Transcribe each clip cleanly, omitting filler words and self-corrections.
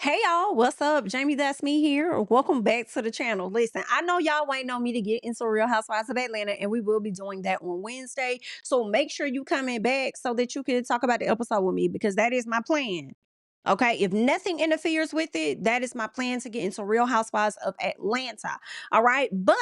Hey y'all, what's up? JamiThatsMe here. Welcome back to the channel. Listen, I know y'all ain't know me to get into Real Housewives of Atlanta, and we will be doing that on Wednesday. So make sure you coming back so that you can talk about the episode with me, because that is my plan. Okay, if nothing interferes with it, that is my plan to get into Real Housewives of Atlanta. All right, but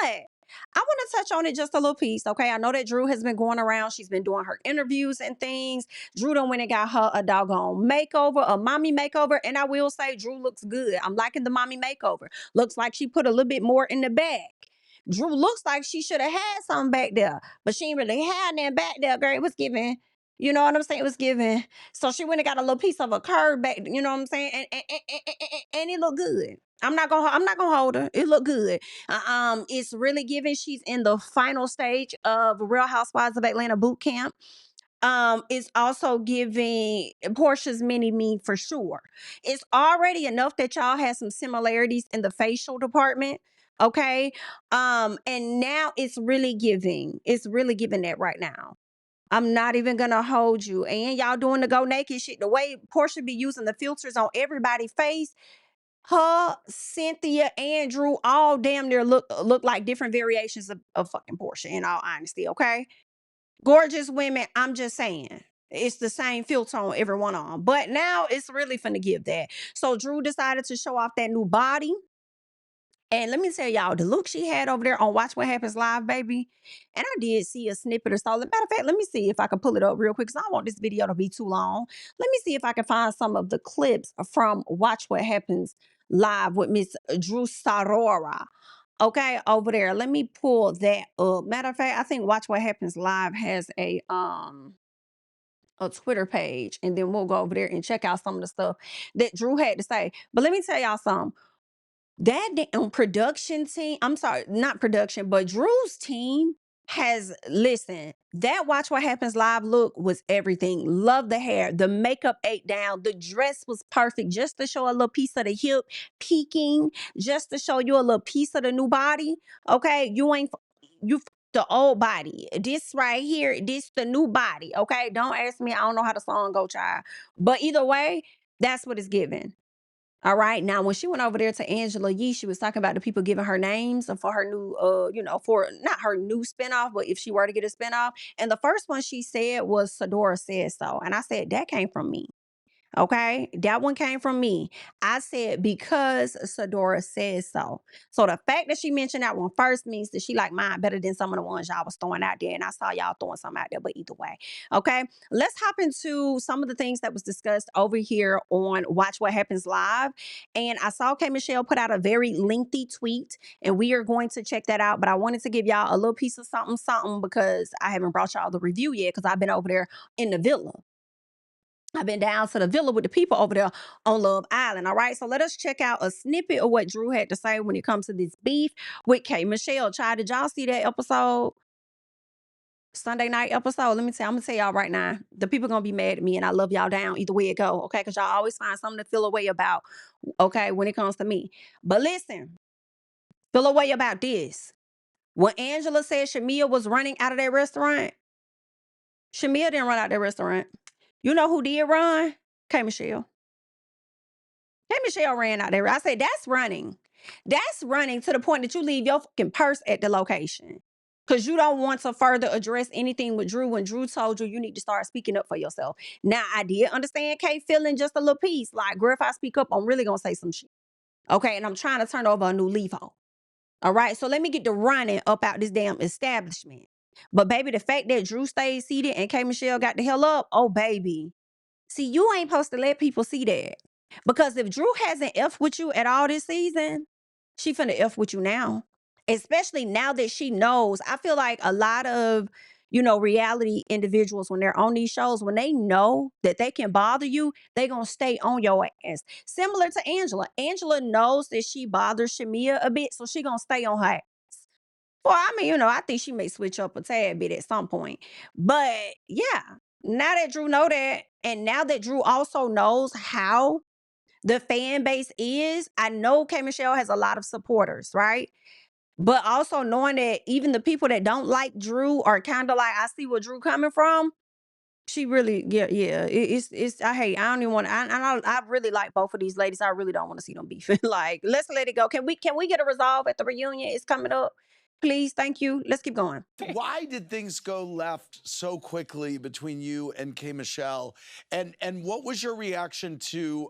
I want to touch on it just a little piece. Okay, I know that Drew has been going around. She's been doing her interviews and things. Drew done went and got her a doggone makeover, a mommy makeover. And I will say Drew looks good. I'm liking the mommy makeover. Looks like she put a little bit more in the bag. Drew looks like she should have had something back there, but she ain't really had that back there, girl. It was giving. You know what I'm saying? It was giving. So she went and got a little piece of a curve back. You know what I'm saying? And it looked good. I'm not gonna hold her. It looked good. It's really giving. She's in the final stage of Real Housewives of Atlanta boot camp. It's also giving Porsha's mini me for sure. It's already enough that y'all have some similarities in the facial department. Okay. And now it's really giving. It's really giving that right now. I'm not even gonna hold you. And y'all doing the go naked shit. The way Porsha be using the filters on everybody's face, her, Cynthia, and Drew all damn near look like different variations of fucking Porsha, in all honesty, okay? Gorgeous women, I'm just saying. It's the same filter on every one of them. But now it's really finna give that. So Drew decided to show off that new body. And let me tell y'all, the look she had over there on Watch What Happens Live, baby. And I did see a snippet or so. Matter of fact, let me see if I can pull it up real quick, because I don't want this video to be too long. Let me see if I can find some of the clips from Watch What Happens Live with Miss Drew Sidora. Okay, over there. Let me pull that up. Matter of fact, I think Watch What Happens Live has a Twitter page, and then we'll go over there and check out some of the stuff that Drew had to say. But let me tell y'all something. That production team, I'm sorry, not production, but Drew's team has, listen, that Watch What Happens Live look was everything. Love the hair. The makeup ate down. The dress was perfect, just to show a little piece of the hip peeking, just to show you a little piece of the new body. Okay, you the old body. This right here, this the new body. Okay, don't ask me. I don't know how the song go, child. But either way, that's what it's giving. All right. Now, when she went over there to Angela Yee, she was talking about the people giving her names for her new, for not her new spinoff, but if she were to get a spinoff. And the first one she said was Sidora said so. And I said, that came from me. Okay, that one came from me. I said because Sidora says so. So the fact that she mentioned that one first means that she like mine better than some of the ones y'all was throwing out there. And I saw y'all throwing some out there, but either way. Okay, let's hop into some of the things that was discussed over here on Watch What Happens Live. And I saw K. Michelle put out a very lengthy tweet, and we are going to check that out. But I wanted to give y'all a little piece of something because I haven't brought y'all the review yet, because I've been over there in the villa. I've been down to the villa with the people over there on Love Island. All right. So let us check out a snippet of what Drew had to say when it comes to this beef with K. Michelle. Child, did y'all see that episode? Sunday night episode? Let me tell you, I'm gonna tell y'all right now. The people gonna be mad at me, and I love y'all down either way it go. Okay, because y'all always find something to feel away about. Okay, when it comes to me. But listen, feel away about this. When Angela said Shamea was running out of that restaurant, Shamea didn't run out that restaurant. You know who did run? K. Michelle. Hey, Michelle ran out there. I said, that's running. That's running to the point that you leave your fucking purse at the location. Because you don't want to further address anything with Drew when Drew told you you need to start speaking up for yourself. Now, I did understand Kay feeling just a little piece. Like, girl, if I speak up, I'm really going to say some shit. Okay, and I'm trying to turn over a new leaf on. All right, so let me get the running up out this damn establishment. But, baby, the fact that Drew stayed seated and K. Michelle got the hell up, oh, baby. See, you ain't supposed to let people see that. Because if Drew hasn't F with you at all this season, she finna F with you now. Especially now that she knows. I feel like a lot of, reality individuals, when they're on these shows, when they know that they can bother you, they gonna stay on your ass. Similar to Angela. Angela knows that she bothers Shamea a bit, so she gonna stay on her ass. Well, I mean, I think she may switch up a tad bit at some point. But yeah, now that Drew know that, and now that Drew also knows how the fan base is, I know K. Michelle has a lot of supporters, right? But also knowing that even the people that don't like Drew are kind of like, I see where Drew coming from. She really, yeah. It's. I don't even want. I really like both of these ladies. I really don't want to see them beefing. Like, let's let it go. Can we get a resolve at the reunion? It's coming up. Please, thank you. Let's keep going. Why did things go left so quickly between you and K. Michelle? And what was your reaction to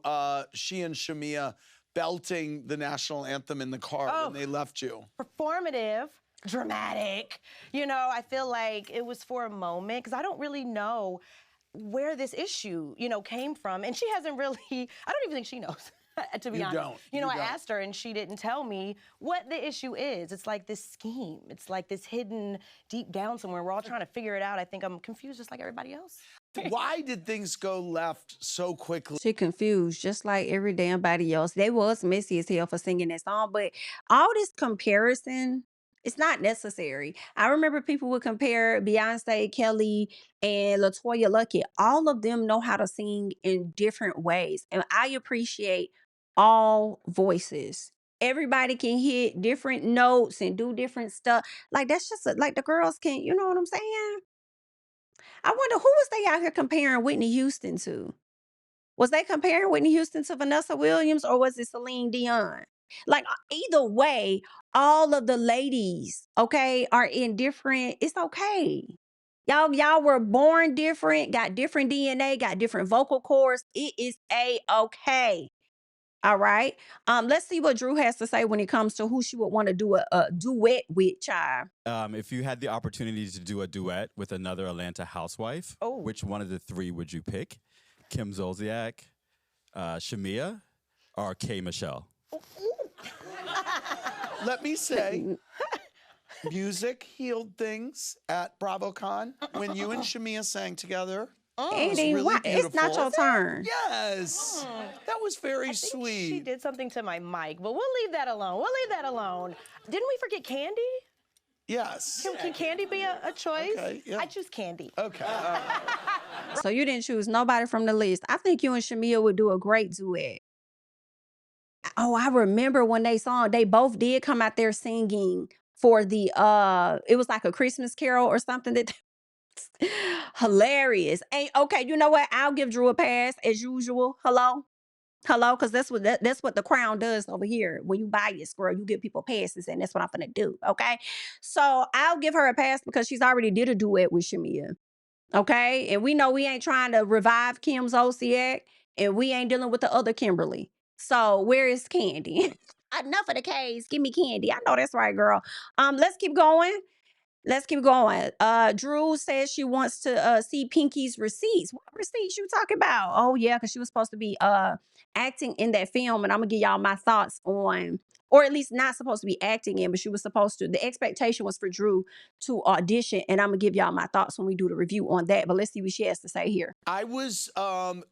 she and Shamea belting the national anthem in the car when they left you? Performative, dramatic. You know, I feel like it was for a moment because I don't really know where this issue, came from. And she hasn't really, I don't even think she knows. To be honest, I asked her and she didn't tell me what the issue is. It's like this scheme. It's like this hidden deep down somewhere. We're all trying to figure it out. I think I'm confused just like everybody else. Why did things go left so quickly? She confused, just like every damn body else. They was messy as hell for singing that song, but all this comparison, it's not necessary. I remember people would compare Beyonce, Kelly, and LaToya Luckett. All of them know how to sing in different ways, and I appreciate all voices. Everybody can hit different notes and do different stuff. Like that's just like the girls can. You know what I'm saying? I wonder who was they out here comparing Whitney Houston to? Was they comparing Whitney Houston to Vanessa Williams or was it Celine Dion? Like either way, all of the ladies, okay, are in different, it's okay. Y'all were born different, got different DNA, got different vocal cords. It is okay. All right. Let's see what Drew has to say when it comes to who she would want to do a duet with, child. If you had the opportunity to do a duet with another Atlanta housewife, which one of the three would you pick? Kim Zolciak, Shamea, or K. Michelle? Let me say, music healed things at BravoCon when you and Shamea sang together. Andy, really it's not your turn. Yes. That was very sweet. She did something to my mic, but we'll leave that alone. Didn't we forget Kandi? Yes. Can Kandi be a choice? Okay, yeah. I choose Kandi. Okay. So you didn't choose nobody from the list. I think you and Shamea would do a great duet. Oh, I remember when they both did come out there singing for the it was like a Christmas carol or something that hilarious. Ain't okay, you know what? I'll give Drew a pass as usual. Hello? Hello, because that's what the crown does over here. When you buy your squirrel, you give people passes, and that's what I'm gonna do. Okay, so I'll give her a pass because she's already did a duet with Shamea. Okay, and we know we ain't trying to revive Kim Zolciak, and we ain't dealing with the other Kimberly. So where is Kandi? Enough of the K's. Give me Kandi. I know that's right, girl. Let's keep going. Let's keep going. Drew says she wants to see Pinky's receipts. What receipts you talking about? Oh yeah, because she was supposed to be acting in that film, and I'm gonna give y'all my thoughts on, or at least not supposed to be acting in, but she was supposed to. The expectation was for Drew to audition, and I'm gonna give y'all my thoughts when we do the review on that. But let's see what she has to say here. I was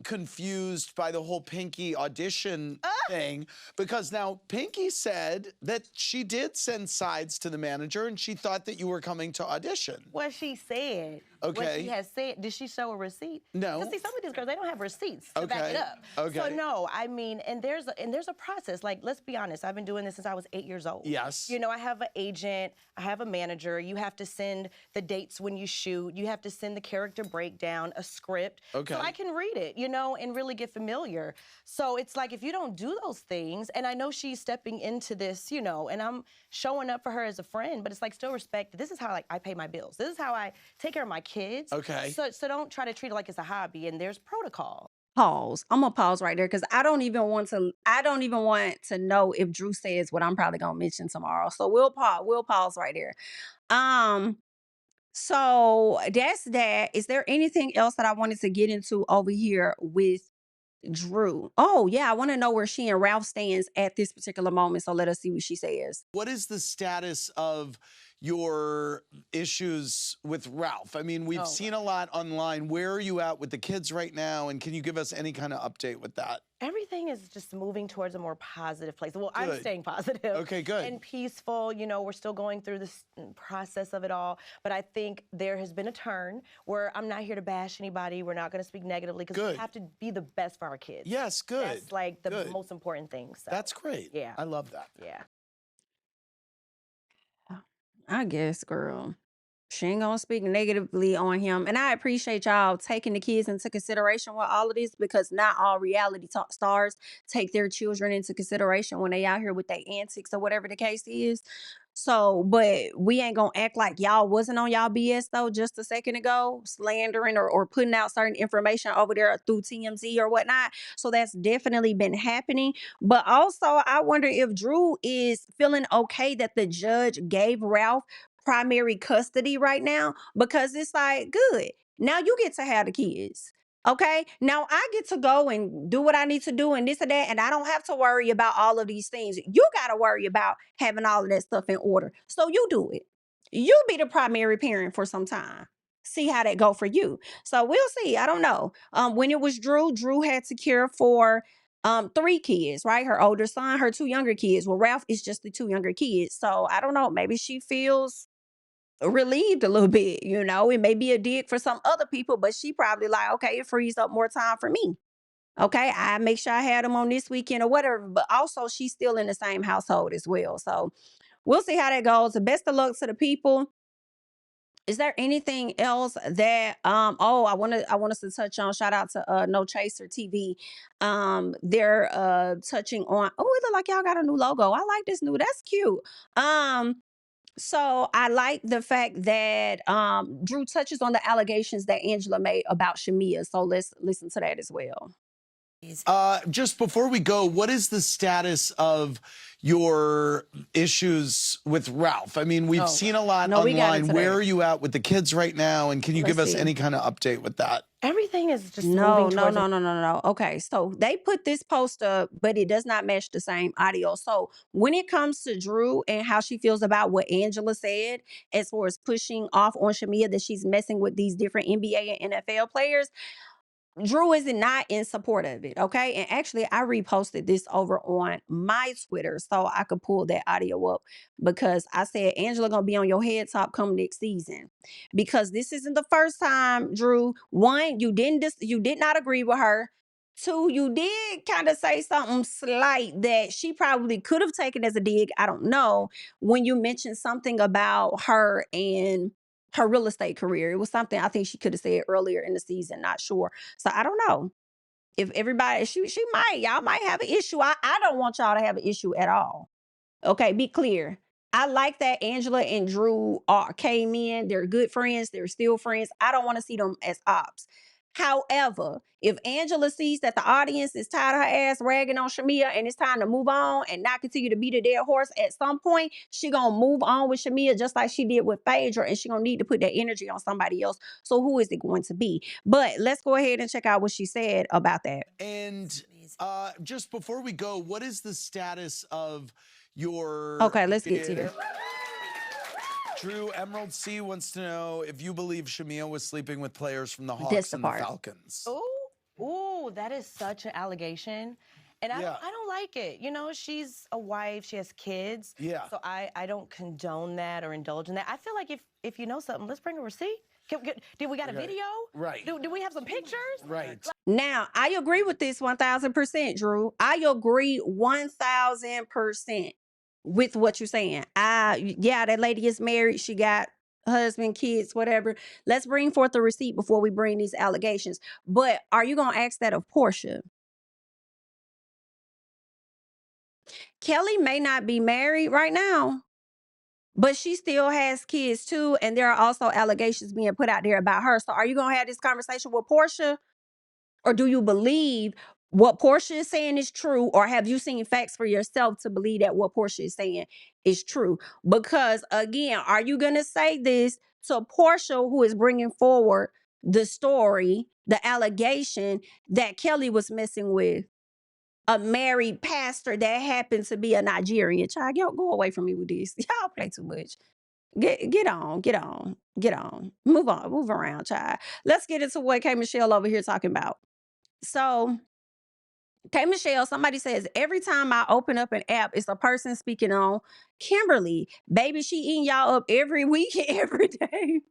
confused by the whole Pinky audition thing because now Pinky said that she did send sides to the manager and she thought that you were coming to audition. What she said. Okay. What she has said. Did she show a receipt? No. Because see, some of these girls, they don't have receipts to back it up. Okay. So no, I mean, and there's a process. Like, let's be honest. I've been doing this since I was 8 years old. Yes. You know, I have an agent. I have a manager. You have to send the dates when you shoot. You have to send the character breakdown, a script. Okay. So I can read it, and really get familiar. So it's like if you don't do those things, and I know she's stepping into this, and I'm showing up for her as a friend, but it's like still respect. This is how I pay my bills. This is how I take care of my kids. Okay. So don't try to treat it like it's a hobby, and there's protocol. Pause. I'm gonna pause right there because I don't even want to know if Drew says what I'm probably gonna mention tomorrow. So we'll pause right there. So that's that. Is there anything else that I wanted to get into over here with Drew? Oh yeah, I want to know where she and Ralph stands at this particular moment. So let us see what she says. What is the status of your issues with Ralph? I mean, we've seen a lot online. Where are you at with the kids right now? And can you give us any kind of update with that? Everything is just moving towards a more positive place. Well, I'm staying positive. Okay, good. And peaceful. We're still going through this process of it all. But I think there has been a turn where I'm not here to bash anybody. We're not going to speak negatively because we have to be the best for our kids. Yes, good. That's like the most important thing. So. That's great. Yeah. I love that. Yeah. I guess, girl. She ain't gonna speak negatively on him. And I appreciate y'all taking the kids into consideration with all of this, because not all reality stars take their children into consideration when they out here with their antics or whatever the case is. So, but we ain't gonna act like y'all wasn't on y'all BS though just a second ago, slandering or putting out certain information over there through TMZ or whatnot. So that's definitely been happening. But also, I wonder if Drew is feeling okay that the judge gave Ralph primary custody right now, because it's like, good. Now you get to have the kids. Okay. Now I get to go and do what I need to do and this and that. And I don't have to worry about all of these things. You got to worry about having all of that stuff in order. So you do it. You be the primary parent for some time. See how that go for you. So we'll see. I don't know. When it was Drew had to care for 3 kids, right? Her older son, her 2 younger kids. Well, Ralph is just the 2 younger kids. So I don't know. Maybe she feels relieved a little bit, you know. It may be a dig for some other people, but she probably like, okay, it frees up more time for me. Okay, I make sure I had them on this weekend or whatever. But also, she's still in the same household as well. So we'll see how that goes. The best of luck to the people. Is there anything else that I want us to touch on? Shout out to No Chaser TV. They're touching on, oh, it look like y'all got a new logo. I like this new, that's cute. So I like the fact that Drew touches on the allegations that Angela made about Shamea. So let's listen to that as well. Just before we go, what is the status of your issues with Ralph? I mean, we've seen a lot online. Where are you at with the kids right now? And can you give us any kind of update with that? Everything is just no. Okay, so they put this post up, but it does not match the same audio. So when it comes to Drew and how she feels about what Angela said, as far as pushing off on Shamea that she's messing with these different NBA and NFL players, Drew is not in support of it, okay? And actually, I reposted this over on my Twitter so I could pull that audio up, because I said, Angela gonna be on your head top come next season. Because this isn't the first time, Drew. One, you did not agree with her. 2, you did kind of say something slight that she probably could have taken as a dig, I don't know, when you mentioned something about her and her real estate career. It was something I think she could have said earlier in the season, not sure. So I don't know if everybody, y'all might have an issue. I don't want y'all to have an issue at all. Okay, be clear. I like that Angela and Drew came in. They're good friends. They're still friends. I don't want to see them as ops. However, if Angela sees that the audience is tired of her ass ragging on Shamea and it's time to move on and not continue to beat a dead horse, at some point, she gonna move on with Shamea just like she did with Phaedra, and she gonna need to put that energy on somebody else. So who is it going to be? But let's go ahead and check out what she said about that. And just before we go, what is the status of your... Okay, let's get to it. Drew, Emerald C wants to know if you believe Shamea was sleeping with players from the Hawks and the Falcons. Ooh, that is such an allegation. And I don't like it. You know, she's a wife, she has kids. Yeah. So I don't condone that or indulge in that. I feel like if you know something, let's bring a receipt. Did we got a video? Right. Do we have some pictures? Right. Now, I agree with this 1,000%, Drew. I agree 1,000% with what you're saying. That lady is married. She got husband, kids, whatever. Let's bring forth the receipt before we bring these allegations. But are you going to ask that of Porsha? Kelly may not be married right now, but she still has kids too. And there are also allegations being put out there about her. So are you going to have this conversation with Porsha? Or do you believe what Porsha is saying is true? Or have you seen facts for yourself to believe that what Porsha is saying is true? Because again, are you going to say this to Porsha, who is bringing forward the story, the allegation that Kelly was messing with a married pastor that happened to be a Nigerian child? Go away from me with this. Y'all play too much. Get on. Move around, child. Let's get into what K. Michelle over here talking about. So K. Michelle, somebody says, every time I open up an app, it's a person speaking on Kimberly. Baby, she eating y'all up every week, every day.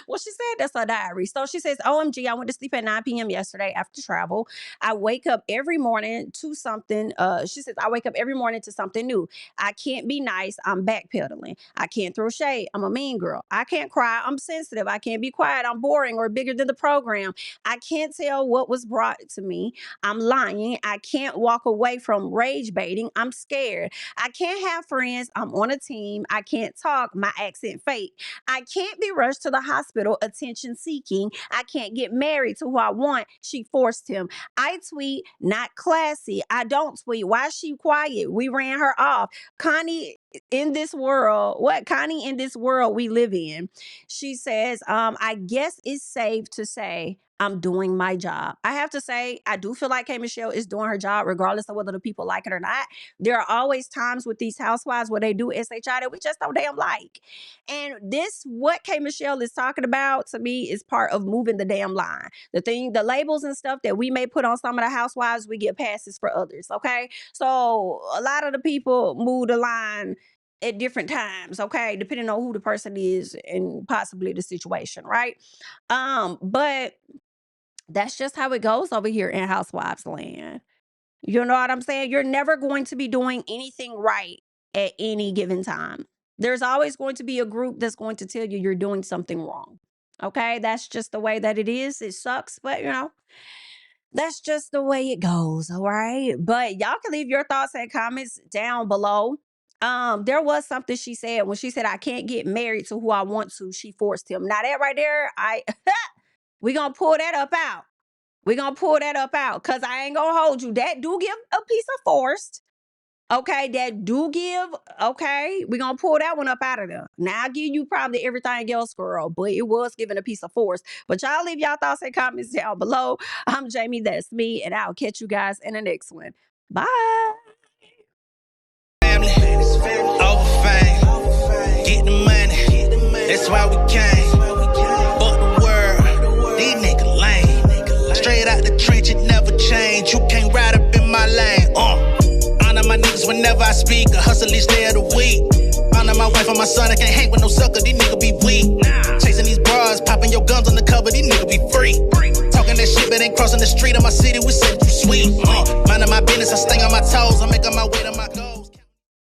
Well, she said that's her diary. So she says, OMG, I went to sleep at 9 p.m. yesterday after travel. I wake up every morning to something. She says, I wake up every morning to something new. I can't be nice. I'm backpedaling. I can't throw shade. I'm a mean girl. I can't cry. I'm sensitive. I can't be quiet. I'm boring or bigger than the program. I can't tell what was brought to me. I'm lying. I can't walk away from rage baiting. I'm scared. I can't have friends. I'm on a team. I can't talk. My accent fake. I can't be rushed to the hospital, attention seeking. I can't get married to who I want. She forced him. I tweet, not classy. I don't tweet. Why is she quiet? We ran her off. Kandi in this world, Kandi in this world we live in. She says, I guess it's safe to say I'm doing my job. I have to say, I do feel like K. Michelle is doing her job, regardless of whether the people like it or not. There are always times with these housewives where they do SHI that we just don't damn like. And this, what K. Michelle is talking about, to me, is part of moving the damn line. The labels and stuff that we may put on some of the housewives, we get passes for others, okay? So a lot of the people move the line at different times, okay, depending on who the person is and possibly the situation, right? But that's just how it goes over here in Housewives land. You know what I'm saying? You're never going to be doing anything right at any given time. There's always going to be a group that's going to tell you you're doing something wrong. Okay, that's just the way that it is. It sucks, but that's just the way it goes. All right, but y'all can leave your thoughts and comments down below. There was something she said when she said, I can't get married to who I want to. She forced him. Now that right there, we gonna pull that up out. We're going to pull that up out because I ain't going to hold you. That do give a piece of forced. Okay, that do give. Okay, we're going to pull that one up out of there. Now, I'll give you probably everything else, girl, but it was giving a piece of force. But y'all leave y'all thoughts and comments down below. I'm Jamie, that's me, and I'll catch you guys in the next one. Bye. Family, over fame, get the money, that's why we came. Fuck the world, these niggas lame. Straight out the trench, it never change. You can't ride up in my lane. Honor my niggas whenever I speak. A hustle each day of the week. Honor my wife and my son. I can't hang with no sucker. These niggas be weak. Chasing these bras, popping your guns on the cover. These niggas be free. Talking that shit, but ain't crossing the street of my city. We said you sweet. Minding my business, I stay on my toes. I'm making my way to my.